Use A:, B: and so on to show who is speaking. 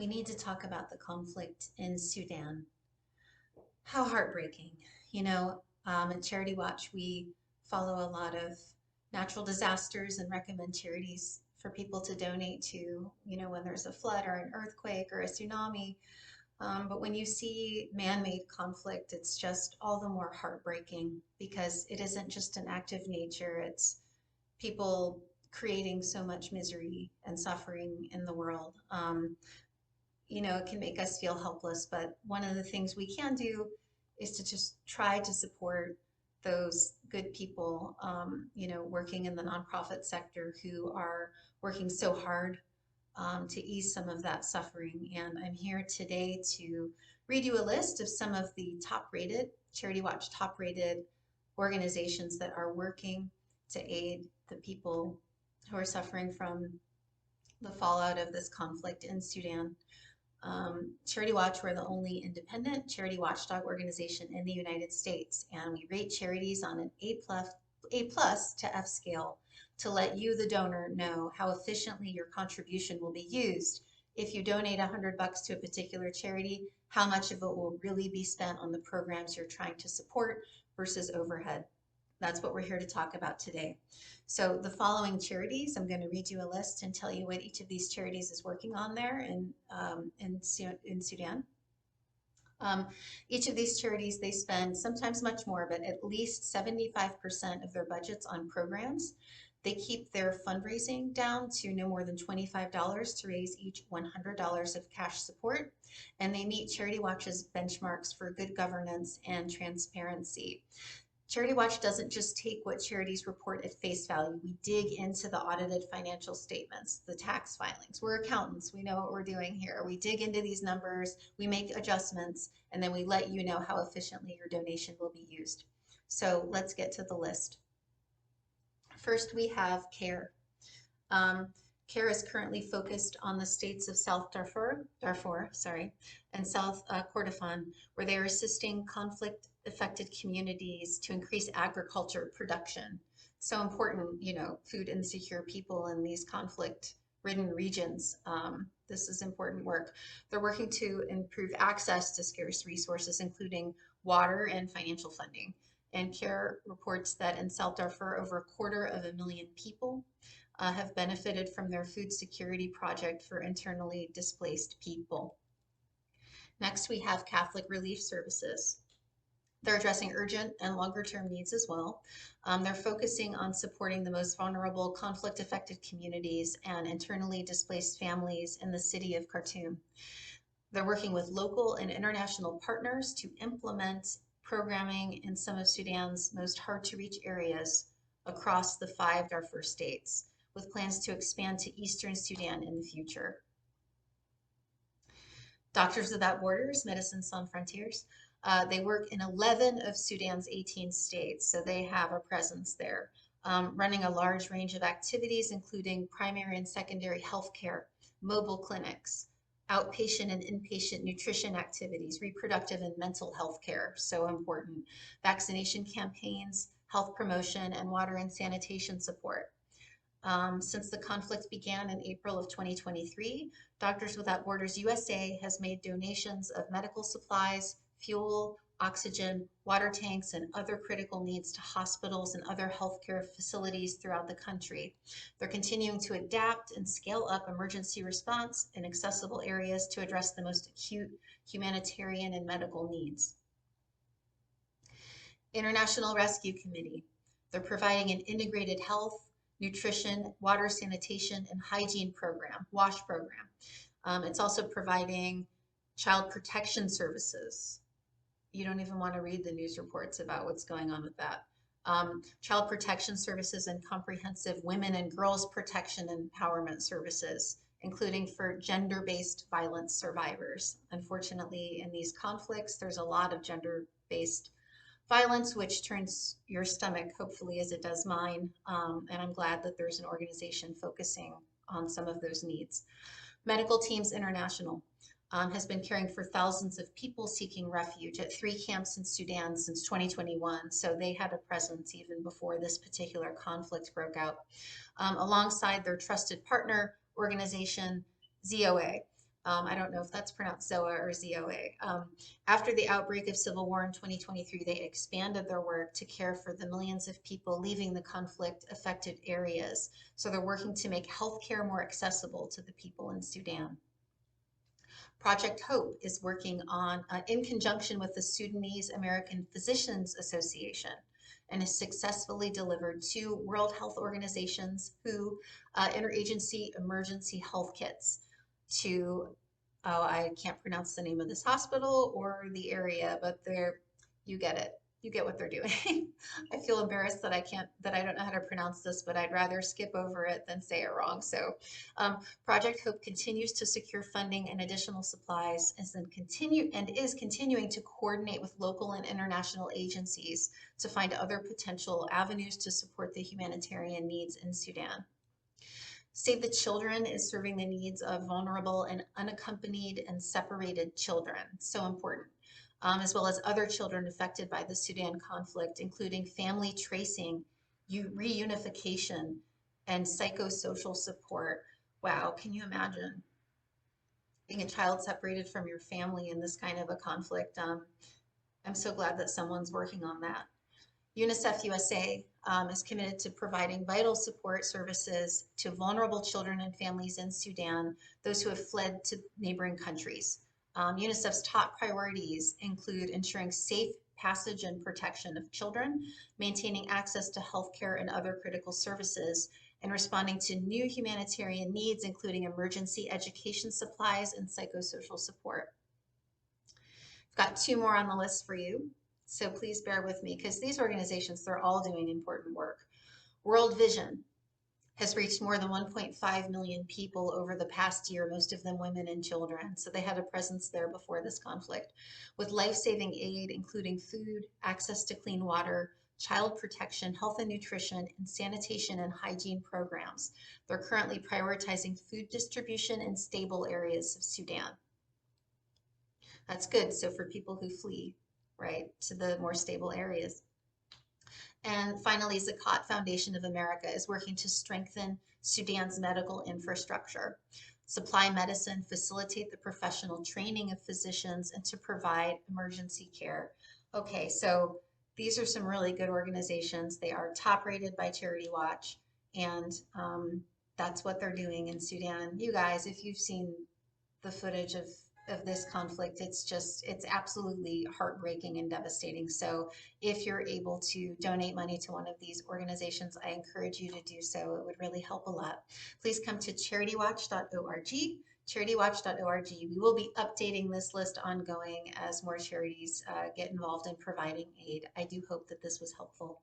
A: We need to talk about the conflict in Sudan. How heartbreaking. At Charity Watch, we follow a lot of natural disasters and recommend charities for people to donate to, when there's a flood or an earthquake or a tsunami. But when you see man-made conflict, it's just all the more heartbreaking because it isn't just an act of nature, it's people creating so much misery and suffering in the world. It can make us feel helpless, but one of the things we can do is to just try to support those good people, working in the nonprofit sector who are working so hard to ease some of that suffering. And I'm here today to read you a list of some of the Charity Watch top rated organizations that are working to aid the people who are suffering from the fallout of this conflict in Sudan. Charity Watch, we're the only independent charity watchdog organization in the United States, and we rate charities on an A plus to F scale to let you, the donor, know how efficiently your contribution will be used. If you donate $100 to a particular charity, how much of it will really be spent on the programs you're trying to support versus overhead? That's what we're here to talk about today. So the following charities, I'm going to read you a list and tell you what each of these charities is working on there in Sudan. Each of these charities, they spend sometimes much more, but at least 75% of their budgets on programs. They keep their fundraising down to no more than $25 to raise each $100 of cash support. And they meet Charity Watch's benchmarks for good governance and transparency. Charity Watch doesn't just take what charities report at face value. We dig into the audited financial statements, the tax filings. We're accountants. We know what we're doing here. We dig into these numbers, we make adjustments, and then we let you know how efficiently your donation will be used. So let's get to the list. First, we have CARE. CARE is currently focused on the states of South Darfur, and South Kordofan, where they are assisting conflict-affected communities to increase agriculture production. So important, food insecure people in these conflict-ridden regions. This is important work. They're working to improve access to scarce resources, including water and financial funding. And CARE reports that in South Darfur, over 250,000 people have benefited from their food security project for internally displaced people. Next, we have Catholic Relief Services. They're addressing urgent and longer term needs as well. They're focusing on supporting the most vulnerable conflict affected communities and internally displaced families in the city of Khartoum. They're working with local and international partners to implement programming in some of Sudan's most hard to reach areas across the 5 Darfur states, with plans to expand to Eastern Sudan in the future. Doctors Without Borders, Medicine Sans Frontières, they work in 11 of Sudan's 18 states, so they have a presence there, running a large range of activities, including primary and secondary health care, mobile clinics, outpatient and inpatient nutrition activities, reproductive and mental health care, so important, vaccination campaigns, health promotion, and water and sanitation support. Since the conflict began in April of 2023, Doctors Without Borders USA has made donations of medical supplies, fuel, oxygen, water tanks, and other critical needs to hospitals and other healthcare facilities throughout the country. They're continuing to adapt and scale up emergency response in accessible areas to address the most acute humanitarian and medical needs. International Rescue Committee. They're providing an integrated health, nutrition, water sanitation, and hygiene program, WASH program. It's also providing child protection services. You don't even want to read the news reports about what's going on with that. Child protection services and comprehensive women and girls protection and empowerment services, including for gender-based violence survivors. Unfortunately, in these conflicts, there's a lot of gender-based violence, which turns your stomach, hopefully, as it does mine. And I'm glad that there's an organization focusing on some of those needs. Medical Teams International has been caring for thousands of people seeking refuge at 3 camps in Sudan since 2021. So they had a presence even before this particular conflict broke out, alongside their trusted partner organization, ZOA. I don't know if that's pronounced ZOA or ZOA. After the outbreak of civil war in 2023, they expanded their work to care for the millions of people leaving the conflict affected areas. So they're working to make healthcare more accessible to the people in Sudan. Project Hope is working on, in conjunction with the Sudanese American Physicians Association, and has successfully delivered 2 World Health Organizations WHO interagency emergency health kits to, oh, I can't pronounce the name of this hospital or the area, but you get it. You get what they're doing. I feel embarrassed that I don't know how to pronounce this, but I'd rather skip over it than say it wrong. So, Project Hope continues to secure funding and additional supplies, and is continuing to coordinate with local and international agencies to find other potential avenues to support the humanitarian needs in Sudan. Save the Children is serving the needs of vulnerable and unaccompanied and separated children, so important, as well as other children affected by the Sudan conflict, including family tracing, reunification, and psychosocial support. Wow, can you imagine being a child separated from your family in this kind of a conflict? I'm so glad that someone's working on that. UNICEF USA is committed to providing vital support services to vulnerable children and families in Sudan, those who have fled to neighboring countries. UNICEF's top priorities include ensuring safe passage and protection of children, maintaining access to healthcare and other critical services, and responding to new humanitarian needs, including emergency education supplies and psychosocial support. I've got 2 more on the list for you, so please bear with me because these organizations, they're all doing important work. World Vision has reached more than 1.5 million people over the past year, most of them women and children. So they had a presence there before this conflict, with life-saving aid, including food, access to clean water, child protection, health and nutrition, and sanitation and hygiene programs. They're currently prioritizing food distribution in stable areas of Sudan. That's good. So for people who flee, right, to the more stable areas. And finally, Zakat Foundation of America is working to strengthen Sudan's medical infrastructure, supply medicine, facilitate the professional training of physicians, and to provide emergency care. Okay, so these are some really good organizations. They are top rated by CharityWatch, and that's what they're doing in Sudan. You guys, if you've seen the footage of this conflict, it's absolutely heartbreaking and devastating. So if you're able to donate money to one of these organizations, I encourage you to do so. It would really help a lot. Please come to CharityWatch.org, CharityWatch.org. We will be updating this list ongoing as more charities get involved in providing aid. I do hope that this was helpful.